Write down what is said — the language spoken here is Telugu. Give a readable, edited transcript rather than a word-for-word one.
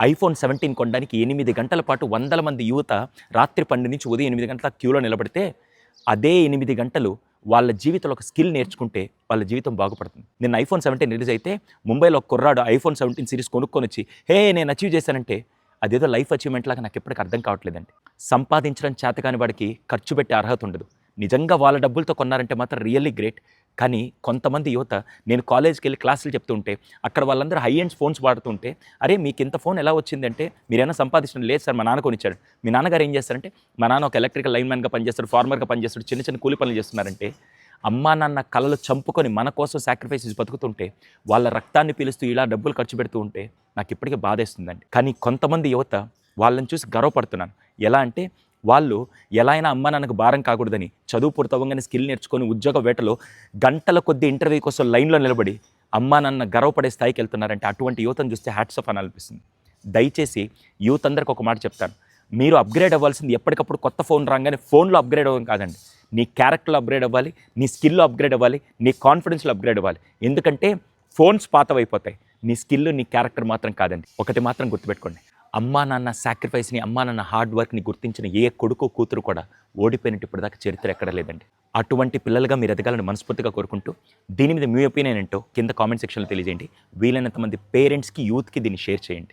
ఐఫోన్ 17 కొనడానికి 8 గంటల పాటు వందల మంది యువత రాత్రి 12 నుంచి ఉదయం 8 గంటల క్యూలో నిలబడితే అదే 8 గంటలు వాళ్ళ జీవితంలో ఒక స్కిల్ నేర్చుకుంటే వాళ్ళ జీవితం బాగుపడుతుంది. నిన్న ఐఫోన్ 17 రిలీజ్ అయితే ముంబైలో ఒక కుర్రాడు ఐఫోన్ 17 సిరీస్ కొనుక్కొని వచ్చి నేను అచీవ్ చేశానంటే అదేదో లైఫ్ అచీవ్మెంట్ లాగా నాకు ఎప్పటికీ అర్థం కావట్లేదండి. సంపాదించడం చేతకాని వాడికి ఖర్చు పెట్టే అర్హత ఉండదు. నిజంగా వాళ్ళ డబ్బులతో కొన్నారంటే మాత్రం రియల్లీ గ్రేట్. కానీ కొంతమంది యువత నేను కాలేజ్కి వెళ్ళి క్లాసులు చెప్తూ ఉంటే అక్కడ వాళ్ళందరూ హై ఎండ్స్ ఫోన్స్ వాడుతుంటే అరే మీకు ఇంత ఫోన్ ఎలా వచ్చిందంటే మీరైనా సంపాదించడం లేదు సార్, మా నాన్న కొనిచ్చాడు. మీ నాన్నగారు ఏం చేస్తారంటే మా నాన్న ఒక ఎలక్ట్రికల్ లైన్మెన్గా పనిచేస్తాడు, ఫార్మర్గా పనిచేస్తాడు, చిన్న చిన్న కూలి పనులు చేస్తున్నారంటే అమ్మా నాన్న కళలు చంపుకొని మన కోసం సాక్రిఫైసెస్ బతుకుతుంటే వాళ్ళ రక్తాన్ని పీలుస్తూ ఇలా డబ్బులు ఖర్చు పెడుతూ ఉంటే నాకు ఇప్పటికీ బాధేస్తుందండి. కానీ కొంతమంది యువత వాళ్ళని చూసి గర్వపడుతున్నాను. ఎలా అంటే వాళ్ళు ఎలా అయినా అమ్మా నాన్నకు భారం కాకూడదని చదువు పూర్తవ్వగానే స్కిల్ నేర్చుకొని ఉద్యోగ వేటలో గంటల కొద్ది ఇంటర్వ్యూ కోసం లైన్లో నిలబడి అమ్మా నాన్న గర్వపడే స్థాయికి వెళ్తున్నారంటే అటువంటి యువతను చూస్తే హ్యాట్స్ ఆఫ్ అని అనిపిస్తుంది. దయచేసి యూత్ అందరికి ఒక మాట చెప్తాను, మీరు అప్గ్రేడ్ అవ్వాల్సింది ఎప్పటికప్పుడు కొత్త ఫోన్ రాగానే ఫోన్లో అప్గ్రేడ్ అవ్వడం కాదండి. నీ క్యారెక్టర్లో అప్గ్రేడ్ అవ్వాలి, నీ స్కిల్లో అప్గ్రేడ్ అవ్వాలి, నీ కాన్ఫిడెన్స్లో అప్గ్రేడ్ అవ్వాలి. ఎందుకంటే ఫోన్స్ పాతవైపోతాయి, నీ స్కిల్ నీ క్యారెక్టర్ మాత్రం కాదండి. ఒకటి మాత్రం గుర్తుపెట్టుకోండి, అమ్మా నాన్న సాక్రిఫైస్ని, అమ్మా నాన్న హార్డ్ వర్క్ని గుర్తించిన ఏ కొడుకు కూతురు కూడా ఓడిపోయినట్టు ఇప్పటిదాకా చరిత్ర ఎక్కడ లేదండి. అటువంటి పిల్లలుగా మీరు ఎదగాలని మనస్ఫూర్తిగా కోరుకుంటూ దీని మీద మీ ఒపీనియన్ ఏంటో కింద కామెంట్ సెక్షన్లో తెలియజేయండి. వీలైనంత మంది పేరెంట్స్కి, యూత్కి దీన్ని షేర్ చేయండి.